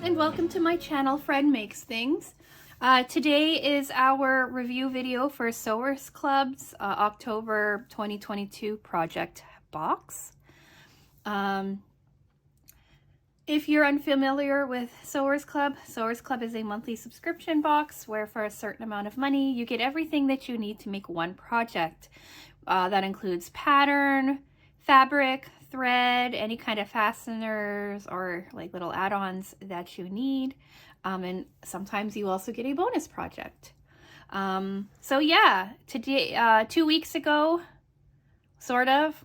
and welcome to my channel, Fred Makes Things. Today is our review video for Sewers Club's October 2022 project box. If you're unfamiliar with Sewers Club is a monthly subscription box where for a certain amount of money you get everything that you need to make one project. That includes pattern, fabric, thread, any kind of fasteners or like little add-ons that you need, and sometimes you also get a bonus project. So yeah, today 2 weeks ago, sort of,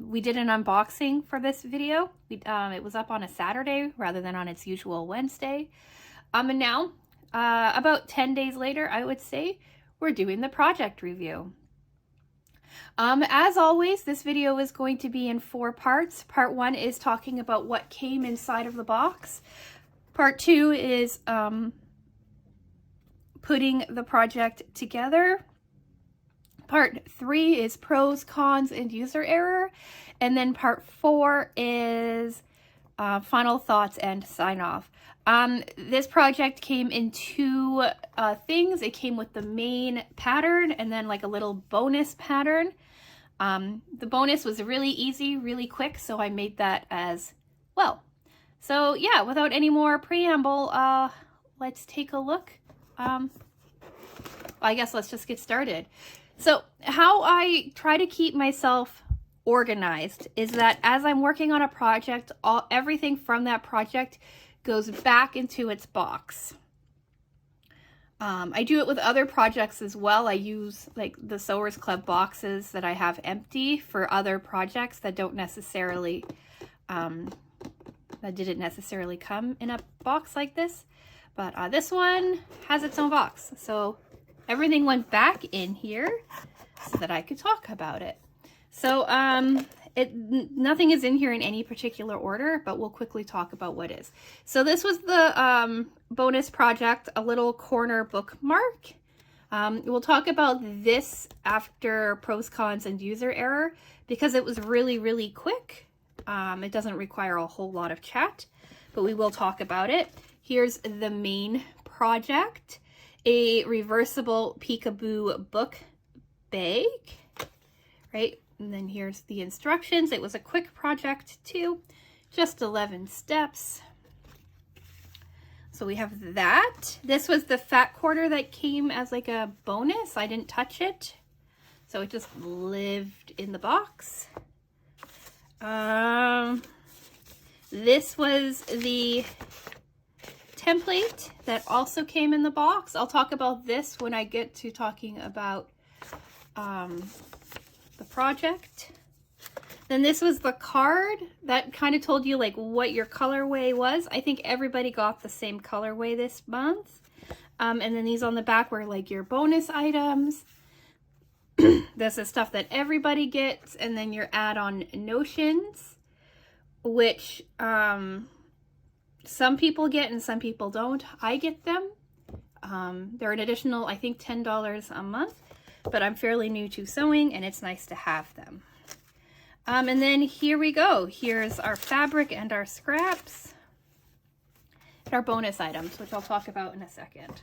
we did an unboxing for this video. It was up on a Saturday rather than on its usual Wednesday, and now about 10 days later, I would say, we're doing the project review. As always, this video is going to be in 4 parts. Part 1 is talking about what came inside of the box. Part 2 is putting the project together. Part 3 is pros, cons, and user error. And then part 4 is final thoughts and sign off. This project came in 2 things. It came with the main pattern and then like a little bonus pattern. The bonus was really easy, really quick, so I made that as well. So yeah, without any more preamble, let's take a look. I guess let's just get started. So how I try to keep myself organized is that as I'm working on a project, everything from that project goes back into its box. I do it with other projects as well. I use like the Sewers Club boxes that I have empty for other projects that don't necessarily, that didn't necessarily come in a box like this. But this one has its own box. So everything went back in here so that I could talk about it. So nothing is in here in any particular order, but we'll quickly talk about what is. So this was the bonus project, a little corner bookmark. We'll talk about this after pros, cons, and user error because it was really, really quick. It doesn't require a whole lot of chat, but we will talk about it. Here's the main project, a reversible peekaboo book bag, right? And then here's the instructions. It was a quick project too, just 11 steps. So we have that. This was the fat quarter that came as like a bonus. I didn't touch it, so it just lived in the box. This was the template that also came in the box. I'll talk about this when I get to talking about the project. Then this was the card that kind of told you like what your colorway was. I think everybody got the same colorway this month. And then these on the back were like your bonus items. This is stuff that everybody gets, and then your add-on notions, which some people get and some people don't. I get them. They're an additional, I think, $10 a month. But I'm fairly new to sewing and it's nice to have them. And then here we go. Here's our fabric and our scraps. And our bonus items, which I'll talk about in a second.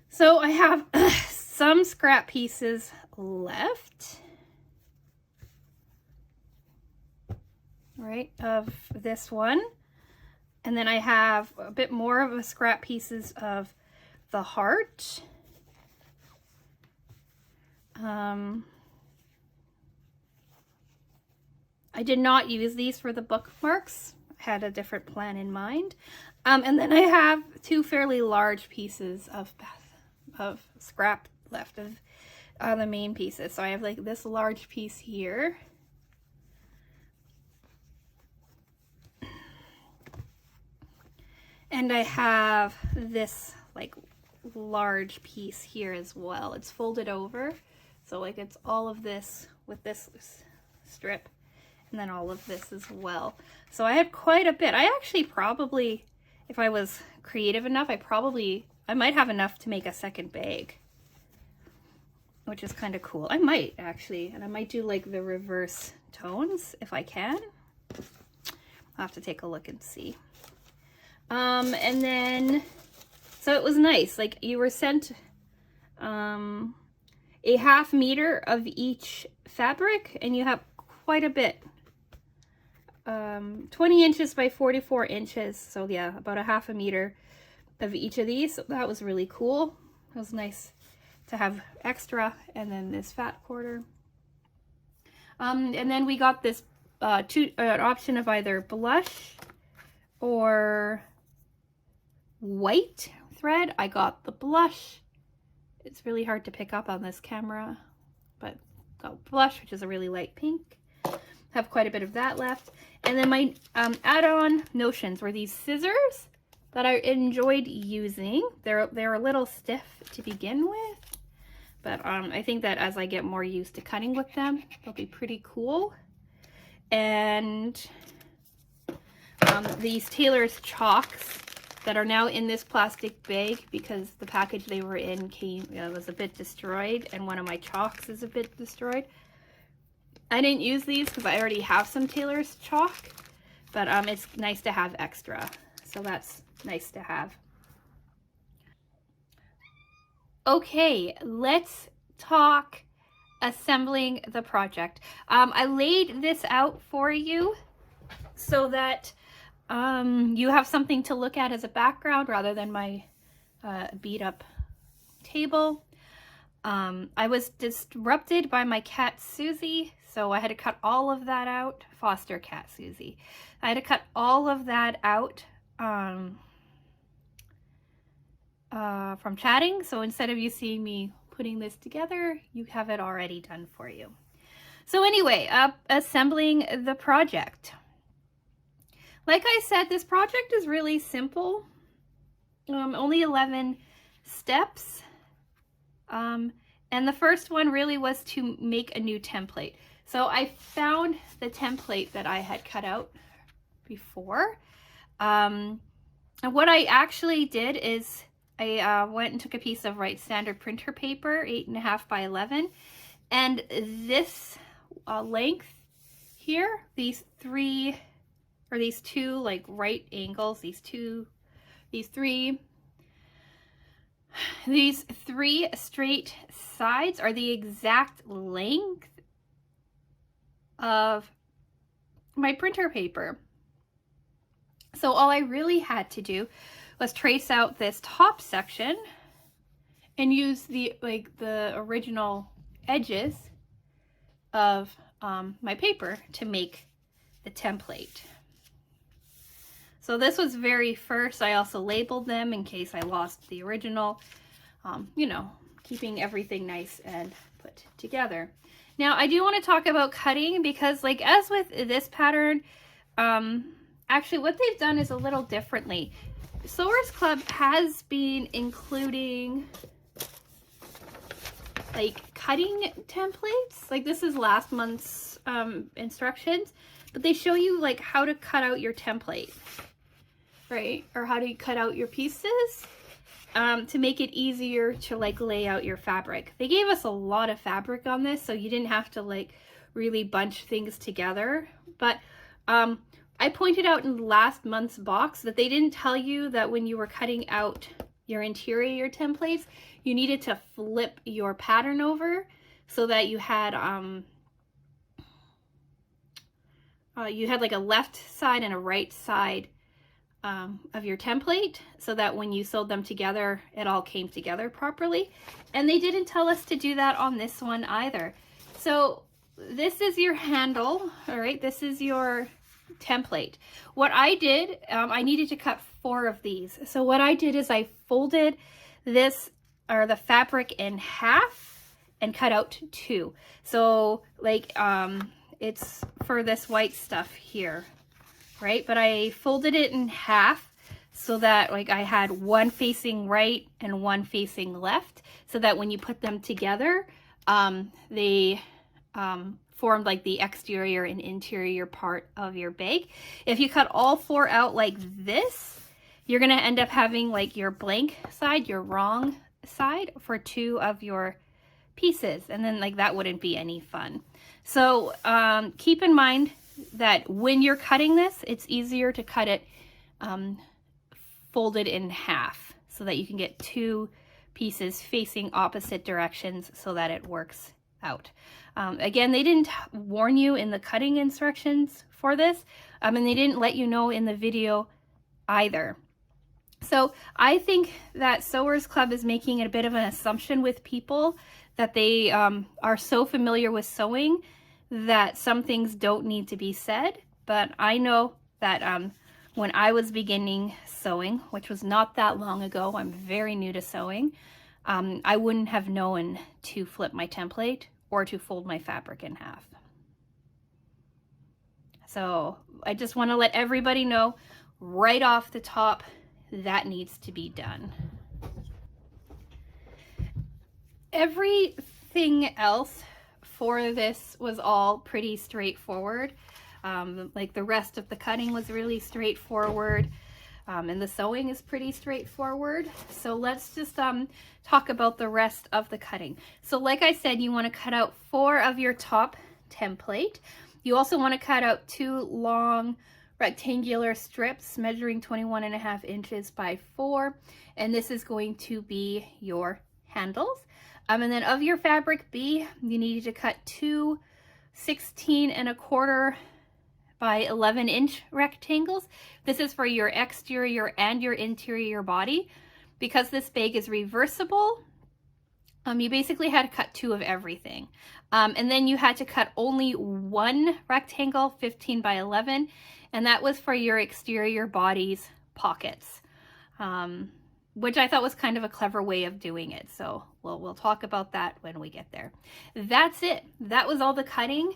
So I have some scrap pieces left, right, of this one. And then I have a bit more of a scrap pieces of the heart. I did not use these for the bookmarks. I had a different plan in mind. And then I have 2 fairly large pieces of scrap left of the main pieces. So I have like this large piece here. And I have this like large piece here as well. It's folded over. So like it's all of this with this strip and then all of this as well. So I had quite a bit. I actually probably, if I was creative enough, I might have enough to make a second bag, which is kind of cool. I might actually, and I might do like the reverse tones if I can. I'll have to take a look and see. And then, so it was nice. Like you were sent a half meter of each fabric, and you have quite a bit. 20 inches by 44 inches. So yeah, about a half a meter of each of these. So that was really cool. It was nice to have extra. And then this fat quarter. And then we got this an option of either blush or white thread. I got the blush. It's really hard to pick up on this camera, but got blush, which is a really light pink. Have quite a bit of that left. And then my add-on notions were these scissors that I enjoyed using. They're a little stiff to begin with, but I think that as I get more used to cutting with them, they'll be pretty cool. And these Taylor's chalks that are now in this plastic bag because the package they were in was a bit destroyed, and one of my chalks is a bit destroyed. I didn't use these because I already have some Taylor's chalk, but it's nice to have extra, so that's nice to have. Okay, let's talk assembling the project. I laid this out for you so that you have something to look at as a background rather than my beat up table. I was disrupted by my cat Susie, so I had to cut all of that out. Foster cat Susie. I had to cut all of that out from chatting, so instead of you seeing me putting this together, you have it already done for you. So anyway, assembling the project. Like I said, this project is really simple. Only 11 steps. And the first one really was to make a new template. So I found the template that I had cut out before. And what I actually did is I went and took a piece of Write Standard printer paper, 8.5 by 11. And this length here, these two like right angles, these three straight sides are the exact length of my printer paper. So all I really had to do was trace out this top section and use the original edges of my paper to make the template. So this was very first. I also labeled them in case I lost the original, you know, keeping everything nice and put together. Now I do want to talk about cutting because, like, as with this pattern, actually what they've done is a little differently. Sewers Club has been including like cutting templates. Like this is last month's instructions, but they show you like how to cut out your template, right? Or how to cut out your pieces to make it easier to like lay out your fabric. They gave us a lot of fabric on this, so you didn't have to like really bunch things together. But I pointed out in last month's box that they didn't tell you that when you were cutting out your interior templates, you needed to flip your pattern over so that you had like a left side and a right side of your template, so that when you sewed them together, it all came together properly. And they didn't tell us to do that on this one either. So this is your handle, all right? This is your template. What I did, I needed to cut 4 of these. So what I did is I folded this, or the fabric, in half and cut out 2. So like it's for this white stuff here, right? But I folded it in half so that like I had one facing right and one facing left, so that when you put them together, they formed like the exterior and interior part of your bag. If you cut all 4 out like this, you're gonna end up having like your blank side, your wrong side for 2 of your pieces, and then like that wouldn't be any fun. So keep in mind that when you're cutting this, it's easier to cut it folded in half so that you can get 2 pieces facing opposite directions so that it works out. Again, they didn't warn you in the cutting instructions for this, and they didn't let you know in the video either. So I think that Sewers Club is making a bit of an assumption with people that they are so familiar with sewing that some things don't need to be said. But I know that when I was beginning sewing, which was not that long ago, I'm very new to sewing, I wouldn't have known to flip my template or to fold my fabric in half. So I just want to let everybody know right off the top that needs to be done. Everything else for this was all pretty straightforward. Like the rest of the cutting was really straightforward. And the sewing is pretty straightforward. So let's just talk about the rest of the cutting. So like I said, you want to cut out 4 of your top template. You also want to cut out 2 long rectangular strips measuring 21.5 inches by 4. And this is going to be your handles. And then of your fabric B, you need to cut 2 16.25 by 11-inch rectangles. This is for your exterior and your interior body. Because this bag is reversible, you basically had to cut 2 of everything. And then you had to cut only 1 rectangle, 15 by 11, and that was for your exterior body's pockets, which I thought was kind of a clever way of doing it. So we'll talk about that when we get there. That's it. That was all the cutting.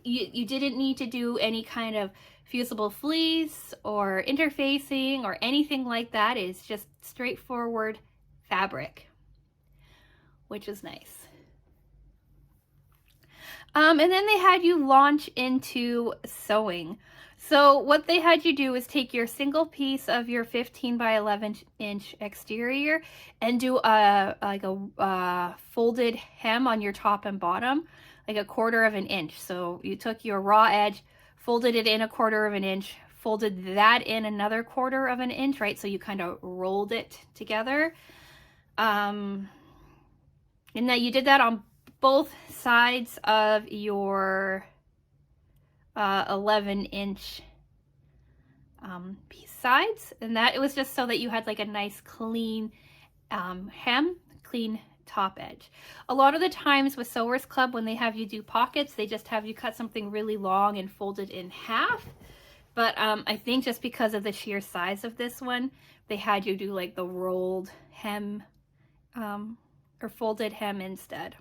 You didn't need to do any kind of fusible fleece or interfacing or anything like that. It's just straightforward fabric, which is nice. And then they had you launch into sewing. So what they had you do is take your single piece of your 15 by 11-inch exterior and do a folded hem on your top and bottom, like 1/4 of an inch. So you took your raw edge, folded it in 1/4 of an inch, folded that in another 1/4 of an inch, right? So you kind of rolled it together. And that you did that on both sides of your 11-inch piece sides. And that it was just so that you had like a nice clean hem, clean top edge. A lot of the times with Sewers Club, when they have you do pockets, they just have you cut something really long and fold it in half. But I think just because of the sheer size of this one, they had you do like the rolled hem or folded hem instead.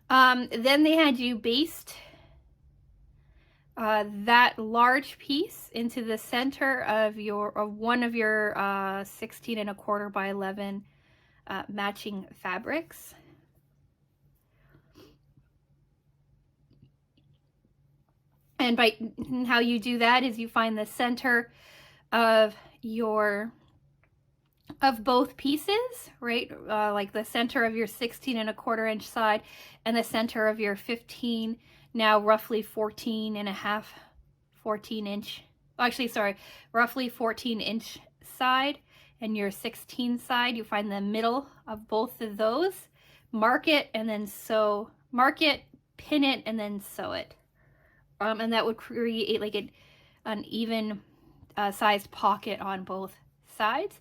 Then they had you baste that large piece into the center of one of your 16.25 by 11 matching fabrics. And by how you do that is you find the center of both pieces, right? Like the center of your 16.25 inch side and the center of your 15, now roughly 14 inch, actually, sorry, roughly 14 inch side, and your 16 side. You find the middle of both of those, mark it, and then sew, mark it, pin it, and then sew it. And that would create like an even sized pocket on both sides.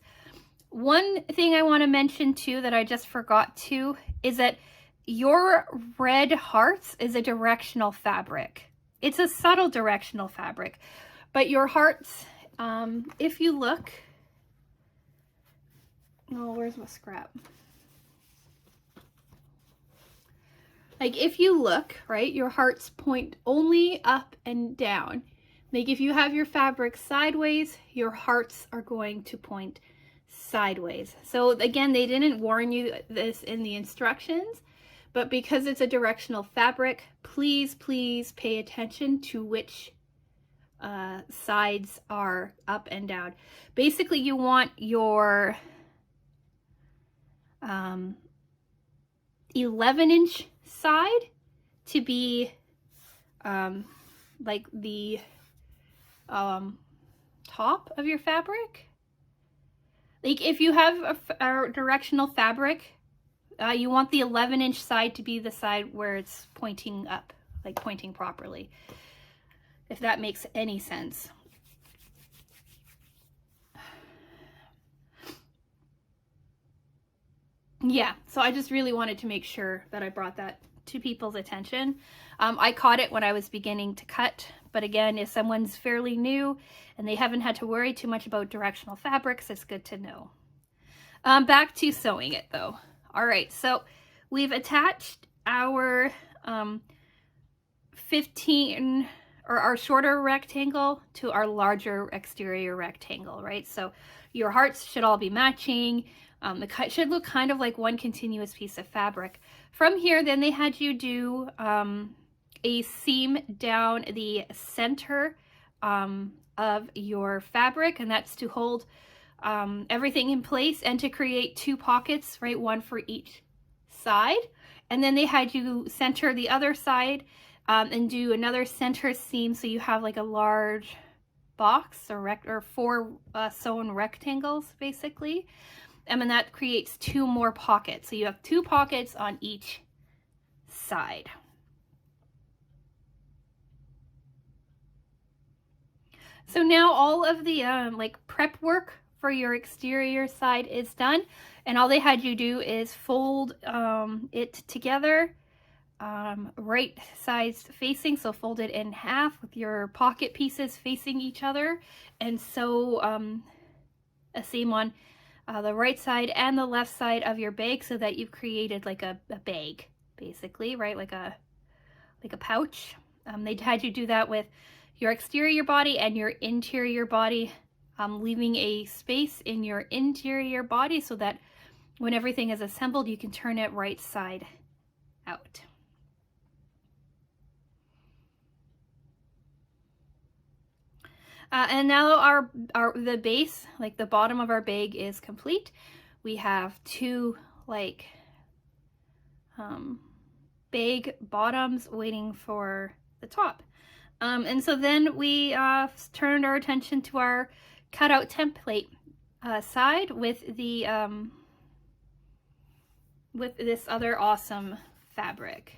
One thing I want to mention too that I just forgot to is that your red hearts is a directional fabric. It's a subtle directional fabric, but your hearts, if you look, oh, where's my scrap? Like if you look, right, your hearts point only up and down. Like if you have your fabric sideways, your hearts are going to point sideways. So again, they didn't warn you this in the instructions, but because it's a directional fabric, please pay attention to which sides are up and down. Basically, you want your 11-inch side to be like the top of your fabric. Like if you have a directional fabric, you want the 11-inch side to be the side where it's pointing up, like pointing properly, if that makes any sense. Yeah, so I just really wanted to make sure that I brought that to people's attention. I caught it when I was beginning to cut, but again, if someone's fairly new and they haven't had to worry too much about directional fabrics, it's good to know. Back to sewing it though. All right, so we've attached our 15 or our shorter rectangle to our larger exterior rectangle, right? So your hearts should all be matching. The cut should look kind of like one continuous piece of fabric. From here, then they had you do a seam down the center of your fabric, and that's to hold everything in place and to create 2 pockets, right? One for each side. And then they had you center the other side and do another center seam, so you have like a large box or 4 sewn rectangles basically. And that creates 2 more pockets. So you have 2 pockets on each side. So now all of the like prep work for your exterior side is done, and all they had you do is fold it together, right sides facing, so fold it in half with your pocket pieces facing each other, and sew a seam on the right side and the left side of your bag, so that you've created like a bag basically, right? Like a pouch. They had you do that with your exterior body and your interior body, leaving a space in your interior body so that when everything is assembled, you can turn it right side out. And now the base, like the bottom of our bag, is complete. We have 2 like bag bottoms waiting for the top. And so then we turned our attention to our cutout template side with the with this other awesome fabric.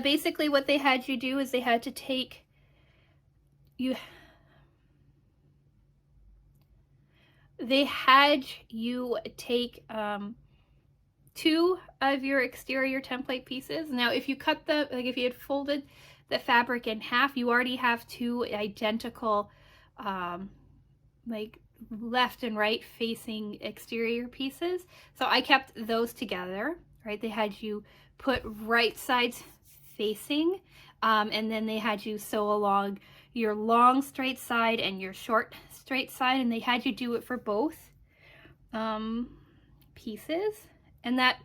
Basically what they had you do is they had you take 2 of your exterior template pieces. Now if you cut if you had folded the fabric in half, you already have 2 identical like left and right facing exterior pieces. So I kept those together, right? They had you put right sides facing, and then they had you sew along your long straight side and your short straight side, and they had you do it for both pieces. And that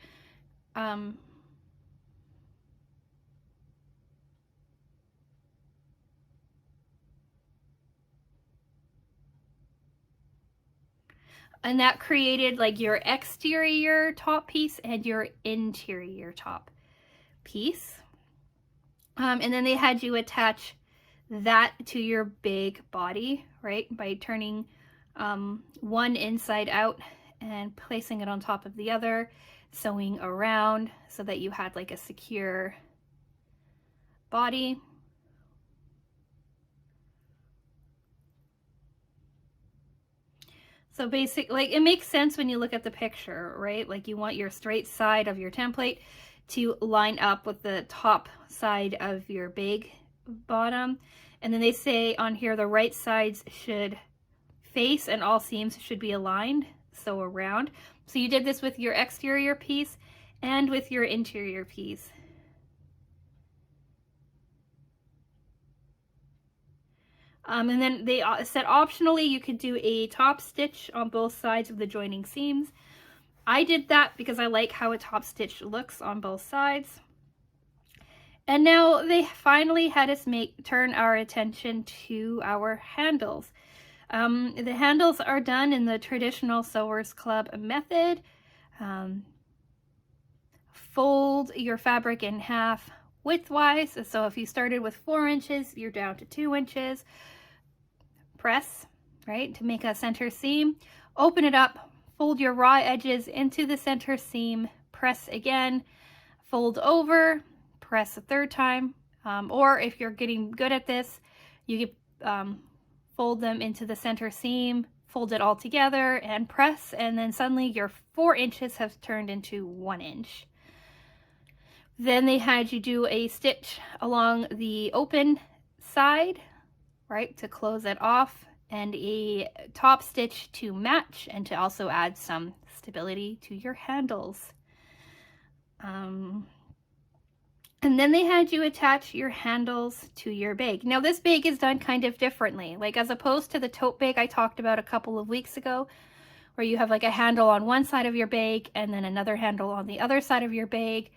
created like your exterior top piece and your interior top piece. And then they had you attach that to your big body, right? By turning one inside out and placing it on top of the other, sewing around so that you had like a secure body. So basically, like, it makes sense when you look at the picture, right? Like you want your straight side of your template to line up with the top side of your big bottom. And then they say on here, the right sides should face and all seams should be aligned, so around. So you did this with your exterior piece and with your interior piece. And then they said optionally you could do a top stitch on both sides of the joining seams. I did that because I like how a top stitch looks on both sides. And now they finally had us turn our attention to our handles. The handles are done in the traditional Sewers Club method. fold your fabric in half widthwise. So if you started with 4 inches, you're down to 2 inches. Press, right, to make a center seam. Open it up, fold your raw edges into the center seam, press again, fold over, press a third time. Or if you're getting good at this, you can fold them into the center seam, fold it all together and press, and then suddenly your 4 inches have turned into 1 inch. Then they had you do a stitch along the open side, right, to close it off, and a top stitch to match and to also add some stability to your handles. And then they had you attach your handles to your bag. Now this bag is done kind of differently, like as opposed to the tote bag I talked about a couple of weeks ago, where you have like a handle on one side of your bag and then another handle on the other side of your bag.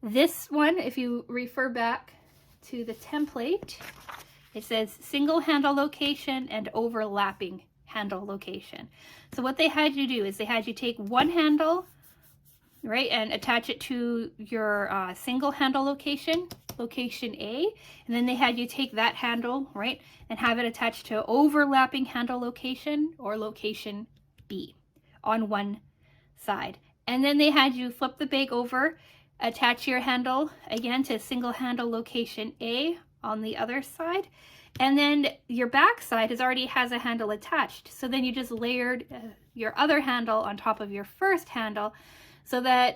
This one, if you refer back to the template, it says single handle location and overlapping handle location. So what they had you do is they had you take one handle, right, and attach it to your single handle location, location A, and then they had you take that handle, right, and have it attached to overlapping handle location or location B on one side. And then they had you flip the bag over, attach your handle again to single handle location A on the other side, and then your back side already has a handle attached. So then you just layered your other handle on top of your first handle, so that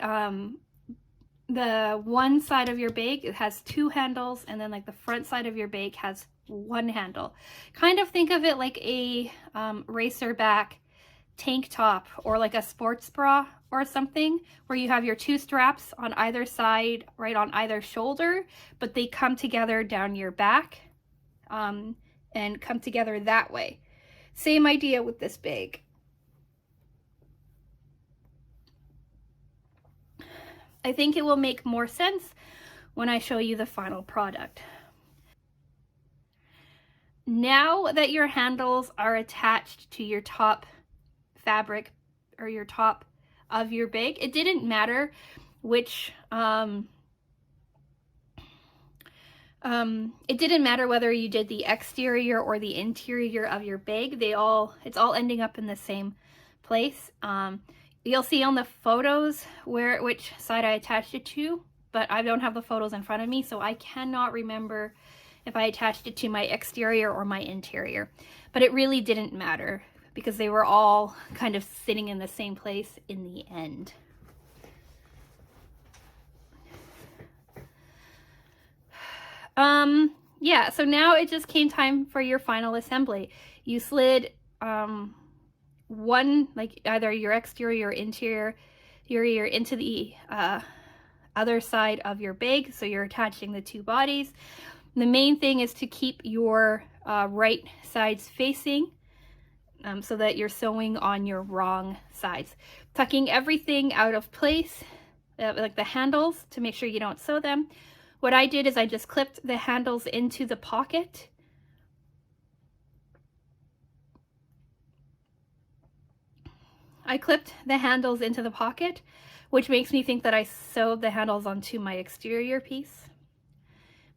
the one side of your bag, it has 2 handles, and then like the front side of your bag has 1 handle. Kind of think of it like a racer back tank top or like a sports bra or something, where you have your 2 straps on either side, right on either shoulder, but they come together down your back and come together that way. Same idea with this bag. I think it will make more sense when I show you the final product. Now that your handles are attached to your top fabric or your top of your bag, it didn't matter which it didn't matter whether you did the exterior or the interior of your bag. It's all ending up in the same place. You'll see on the photos which side I attached it to, but I don't have the photos in front of me, so I cannot remember if I attached it to my exterior or my interior. But it really didn't matter because they were all kind of sitting in the same place in the end. Yeah, so now it just came time for your final assembly. You slid one, like either your exterior or interior into the other side of your bag, so you're attaching the 2 bodies. The main thing is to keep your right sides facing so that you're sewing on your wrong sides. Tucking everything out of place, like the handles, to make sure you don't sew them. What I did is I just clipped the handles into the pocket. I clipped the handles into the pocket, which makes me think that I sewed the handles onto my exterior piece.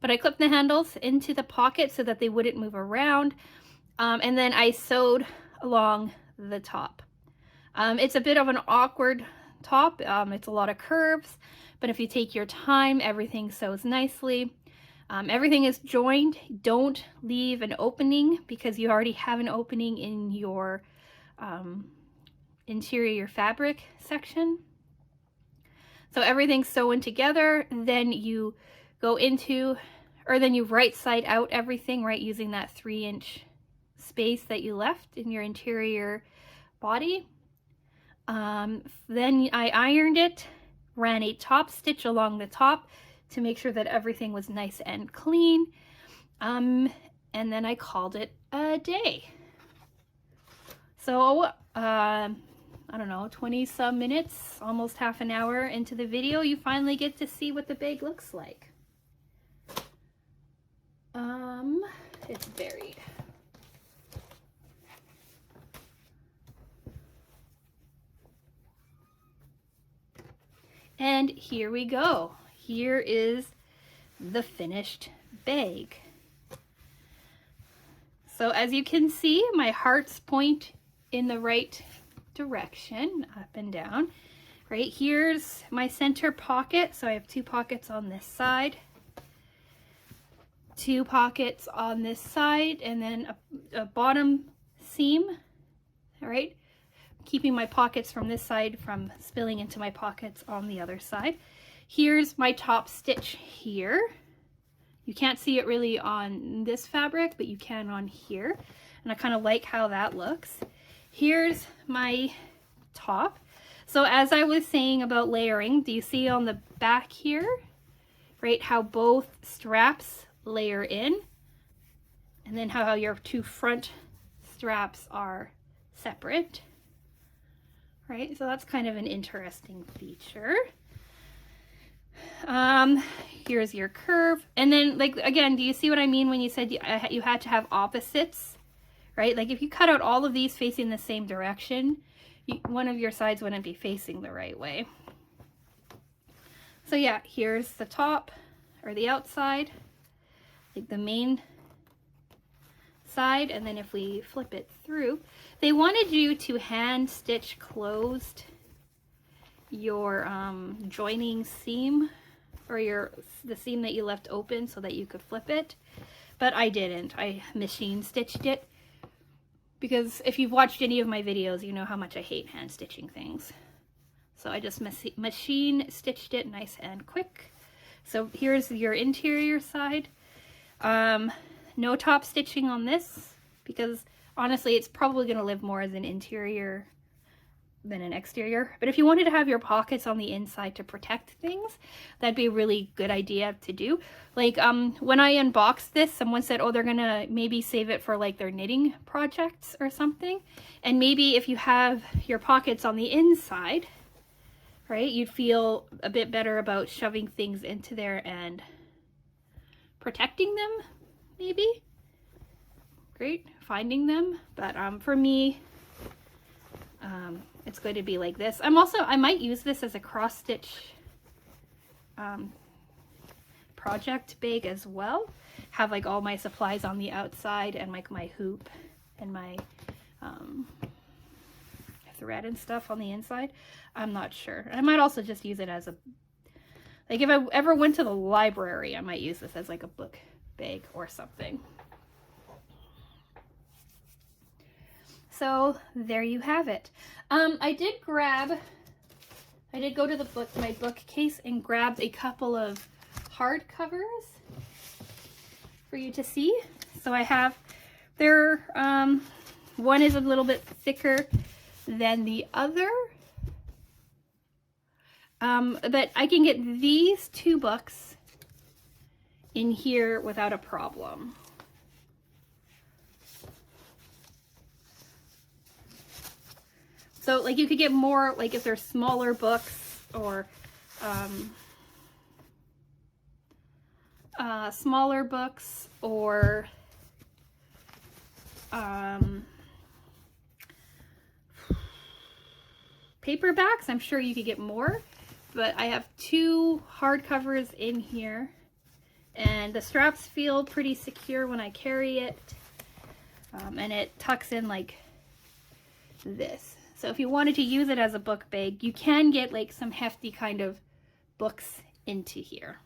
But I clipped the handles into the pocket so that they wouldn't move around. And then I sewed along the top. It's a bit of an awkward top. It's a lot of curves, but if you take your time, everything sews nicely. Everything is joined. Don't leave an opening because you already have an opening in your interior fabric section. So everything's sewn together. Then you go into, or then you right side out everything, right, using that 3-inch space that you left in your interior body. Then I ironed it, ran a top stitch along the top to make sure that everything was nice and clean. And then I called it a day. So, I don't know, 20 some minutes, almost half an hour into the video, you finally get to see what the bag looks like. It's buried. And here we go. Here is the finished bag. So as you can see, my hearts point in the right direction, up and down. Right, here's my center pocket. So I have 2 pockets on this side, 2 pockets on this side, and then a bottom seam. All right, keeping my pockets from this side from spilling into my pockets on the other side. Here's my top stitch here. You can't see it really on this fabric, but you can on here. And I kind of like how that looks. Here's my top. So as I was saying about layering, do you see on the back here, right, how both straps layer in? And then how your 2 front straps are separate, right? So that's kind of an interesting feature. Here's your curve. And then, like, again, do you see what I mean when you said you had to have opposites, right? Like if you cut out all of these facing the same direction, one of your sides wouldn't be facing the right way. So yeah, here's the top or the outside, like the main side. And then if we flip it through, they wanted you to hand stitch closed your joining seam, or the seam that you left open so that you could flip it, but I didn't. I machine stitched it, because if you've watched any of my videos, you know how much I hate hand stitching things. So I just machine stitched it nice and quick. So here's your interior side. No top stitching on this, because honestly it's probably going to live more as an interior than an exterior. But if you wanted to have your pockets on the inside to protect things, that'd be a really good idea to do. Like when I unboxed this, someone said, oh, they're gonna maybe save it for like their knitting projects or something. And maybe if you have your pockets on the inside, right, you'd feel a bit better about shoving things into there and protecting them, maybe. Great, finding them. But for me, it's going to be like this. I might use this as a cross stitch project bag as well. Have like all my supplies on the outside and like my hoop and my thread and stuff on the inside. I'm not sure. I might also just use it as a, like if I ever went to the library, I might use this as like a book bag or something. So there you have it. I did go to my bookcase and grabbed a couple of hardcovers for you to see. So I have, one is a little bit thicker than the other. But I can get these 2 books in here without a problem. So like you could get more, like if they're smaller books or smaller books or paperbacks, I'm sure you could get more. But I have 2 hardcovers in here, and the straps feel pretty secure when I carry it, and it tucks in like this. So if you wanted to use it as a book bag, you can get like some hefty kind of books into here.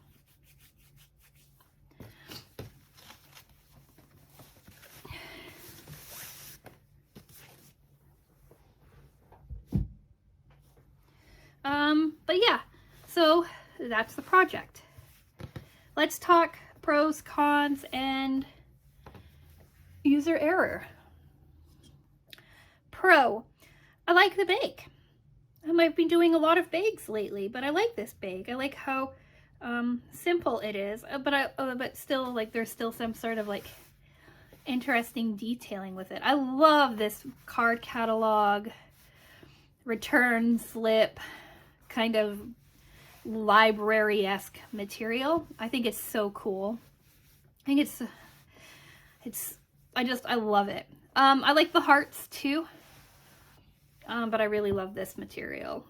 But yeah, so that's the project. Let's talk pros, cons, and user error. Pro. I like the bag. I've been doing a lot of bags lately, but I like this bag. I like how simple it is, but still, like, there's still some sort of like interesting detailing with it. I love this card catalog, return slip, kind of library-esque material. I think it's so cool. I think I love it. I like the hearts too. But I really love this material.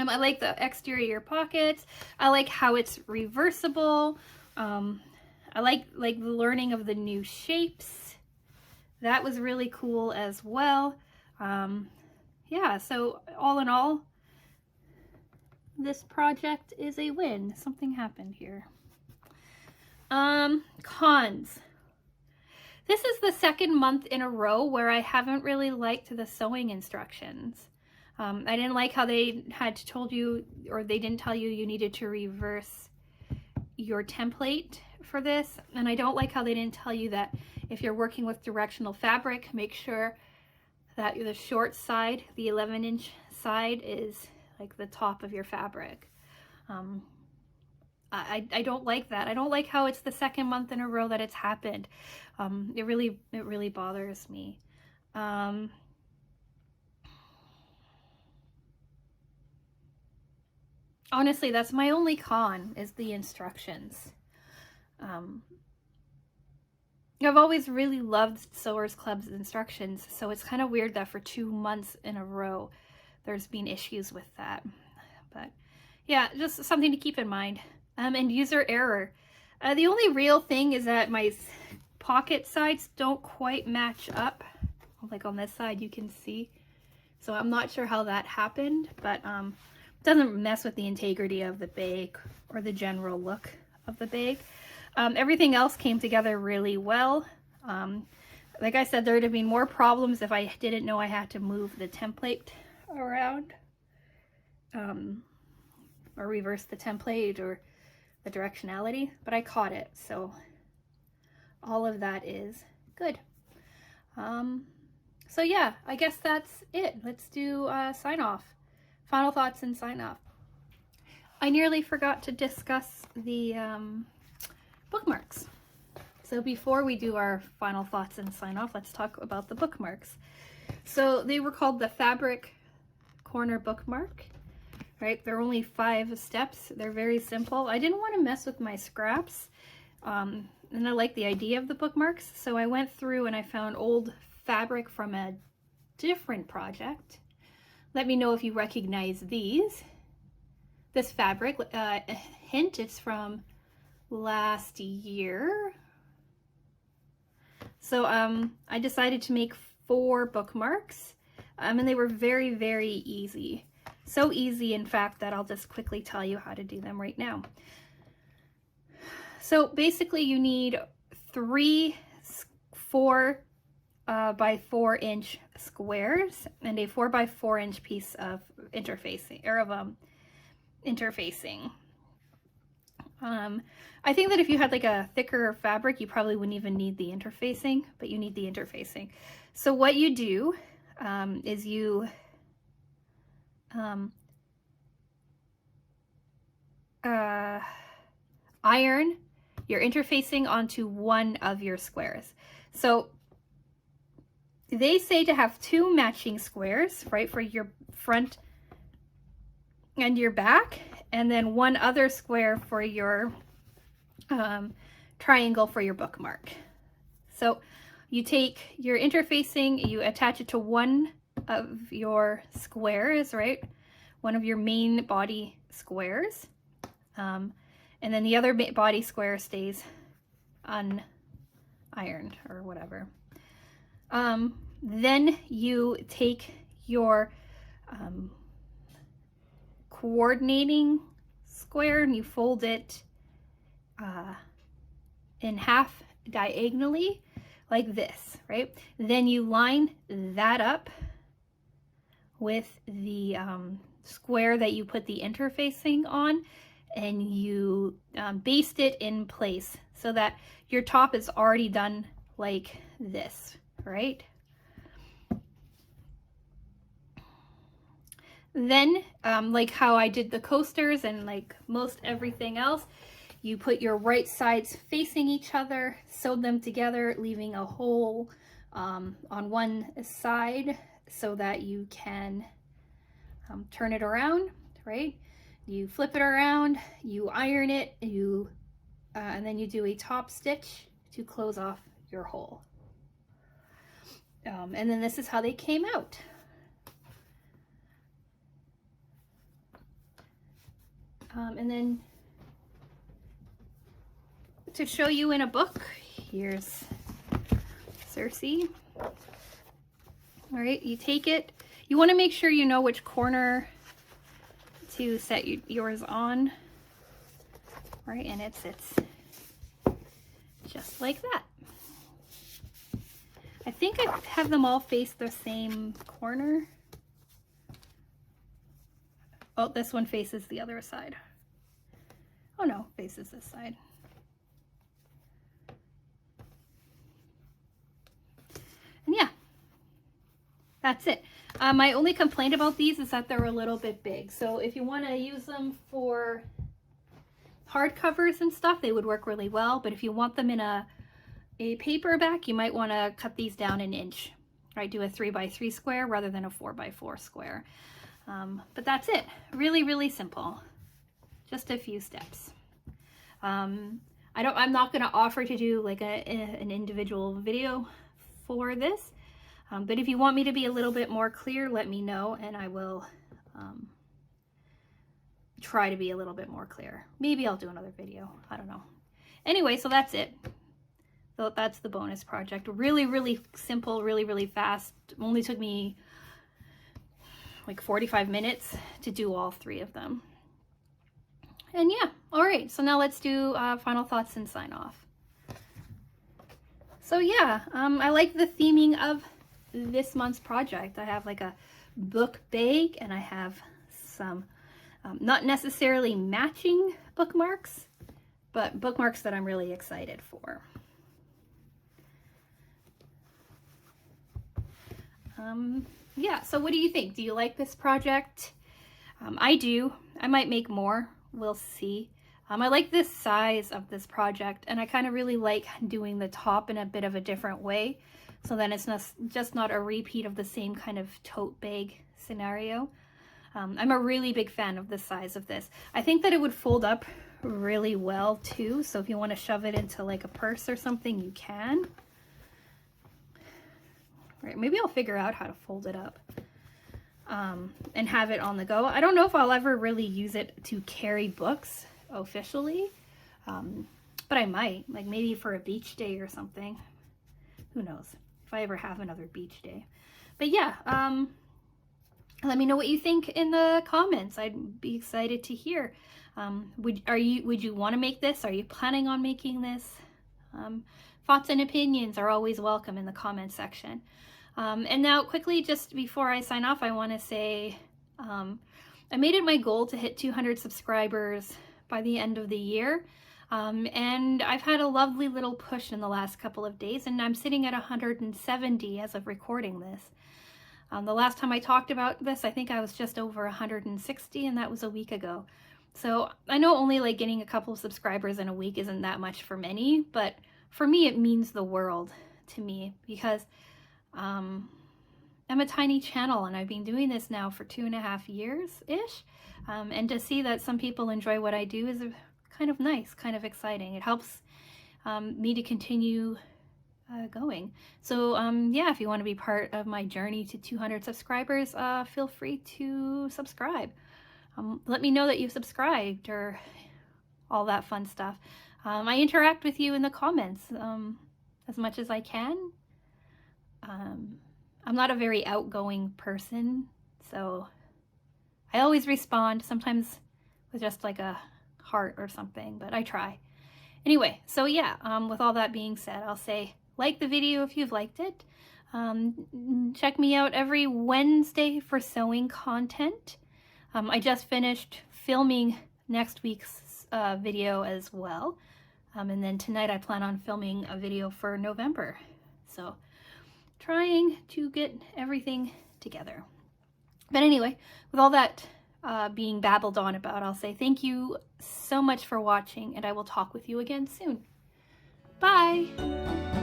I like the exterior pockets. I like how it's reversible. I like the learning of the new shapes. That was really cool as well. Yeah, so all in all, this project is a win. Something happened here. Cons. This is the second month in a row where I haven't really liked the sewing instructions. I didn't like how they had told you, or they didn't tell you needed to reverse your template for this. And I don't like how they didn't tell you that if you're working with directional fabric, make sure that the short side, the 11-inch side, is like the top of your fabric. I don't like that. I don't like how it's the second month in a row that it's happened. It really bothers me. Honestly, that's my only con, is the instructions. I've always really loved Sewers Club's instructions, so it's kind of weird that for 2 months in a row there's been issues with that. But yeah, just something to keep in mind. And user error. The only real thing is that my pocket sides don't quite match up. Like on this side you can see. So I'm not sure how that happened, but it doesn't mess with the integrity of the bag or the general look of the bag. Everything else came together really well. Like I said, there would have been more problems if I didn't know I had to move the template around, or reverse the template or the directionality, but I caught it, so all of that is good. So yeah, I guess that's it. Let's do sign off. Final thoughts and sign off. I nearly forgot to discuss the bookmarks. So before we do our final thoughts and sign off, let's talk about the bookmarks. So they were called the Fabric Corner bookmark, right? They're only 5 steps. They're very simple. I didn't want to mess with my scraps, and I like the idea of the bookmarks. So I went through and I found old fabric from a different project. Let me know if you recognize these. This fabric, hint, it's from last year. So I decided to make 4 bookmarks, and they were very, very easy. So easy, in fact, that I'll just quickly tell you how to do them right now. So basically you need 3 4 by 4 inch squares and a 4 by 4 inch piece of interfacing, interfacing. I think that if you had like a thicker fabric, you probably wouldn't even need the interfacing, but you need the interfacing. So what you do is you iron your interfacing onto one of your squares. So they say to have 2 matching squares, right, for your front and your back, and then 1 other square for your triangle for your bookmark. So you take your interfacing, you attach it to one of your squares, right? One of your main body squares. And then the other body square stays unironed or whatever. Then you take your coordinating square and you fold it in half diagonally like this, right? Then you line that up with the square that you put the interfacing on, and you baste it in place so that your top is already done like this, right? Then, like how I did the coasters and like most everything else, you put your right sides facing each other, sewed them together, leaving a hole on one side so that you can turn it around, right? You flip it around, you iron it, and then you do a top stitch to close off your hole. And then this is how they came out. And then to show you in a book, here's Circe. All right, you take it. You want to make sure you know which corner to set yours on. All right, and it sits just like that. I think I have them all face the same corner. Oh, this one faces the other side. Oh no, faces this side. And yeah, that's it. My only complaint about these is that they're a little bit big. So if you want to use them for hardcovers and stuff, they would work really well. But if you want them in a paperback, you might want to cut these down an inch. Right, do a 3x3 square rather than a 4x4 square. But that's it. Really, really simple. Just a few steps. I'm not going to offer to do like an individual video for this. But if you want me to be a little bit more clear, let me know and I will try to be a little bit more clear. Maybe I'll do another video. I don't know. Anyway, so that's it. So that's the bonus project. Really, really simple, really, really fast. Only took me like 45 minutes to do all 3 of them. And yeah, all right. So now let's do final thoughts and sign off. So yeah, I like the theming of this month's project. I have like a book bag and I have some not necessarily matching bookmarks, but bookmarks that I'm really excited for. Yeah, so what do you think? Do you like this project? I do. I might make more. We'll see. I like this size of this project, and I kind of really like doing the top in a bit of a different way. So then it's just not a repeat of the same kind of tote bag scenario. I'm a really big fan of the size of this. I think that it would fold up really well too. So if you want to shove it into like a purse or something, you can. Right, maybe I'll figure out how to fold it up and have it on the go. I don't know if I'll ever really use it to carry books officially, but I might, like maybe for a beach day or something. Who knows if I ever have another beach day. But yeah, let me know what you think in the comments. I'd be excited to hear. Would you want to make this? Are you planning on making this? Thoughts and opinions are always welcome in the comment section. And now quickly, just before I sign off, I want to say I made it my goal to hit 200 subscribers by the end of the year. And I've had a lovely little push in the last couple of days, and I'm sitting at 170 as of recording this. The last time I talked about this, I think I was just over 160, and that was a week ago. So I know only like getting a couple of subscribers in a week isn't that much for many, but for me, it means the world to me because I'm a tiny channel and I've been doing this now for 2.5 years-ish. And to see that some people enjoy what I do is kind of nice, kind of exciting. It helps me to continue going. So yeah, if you want to be part of my journey to 200 subscribers, feel free to subscribe. Let me know that you've subscribed or all that fun stuff. I interact with you in the comments as much as I can. I'm not a very outgoing person, so I always respond, sometimes with just like a heart or something, but I try. Anyway, so yeah, with all that being said, I'll say like the video if you've liked it. Check me out every Wednesday for sewing content. I just finished filming next week's video as well. And then tonight I plan on filming a video for November. So trying to get everything together. But anyway, with all that being babbled on about, I'll say thank you so much for watching, and I will talk with you again soon. Bye!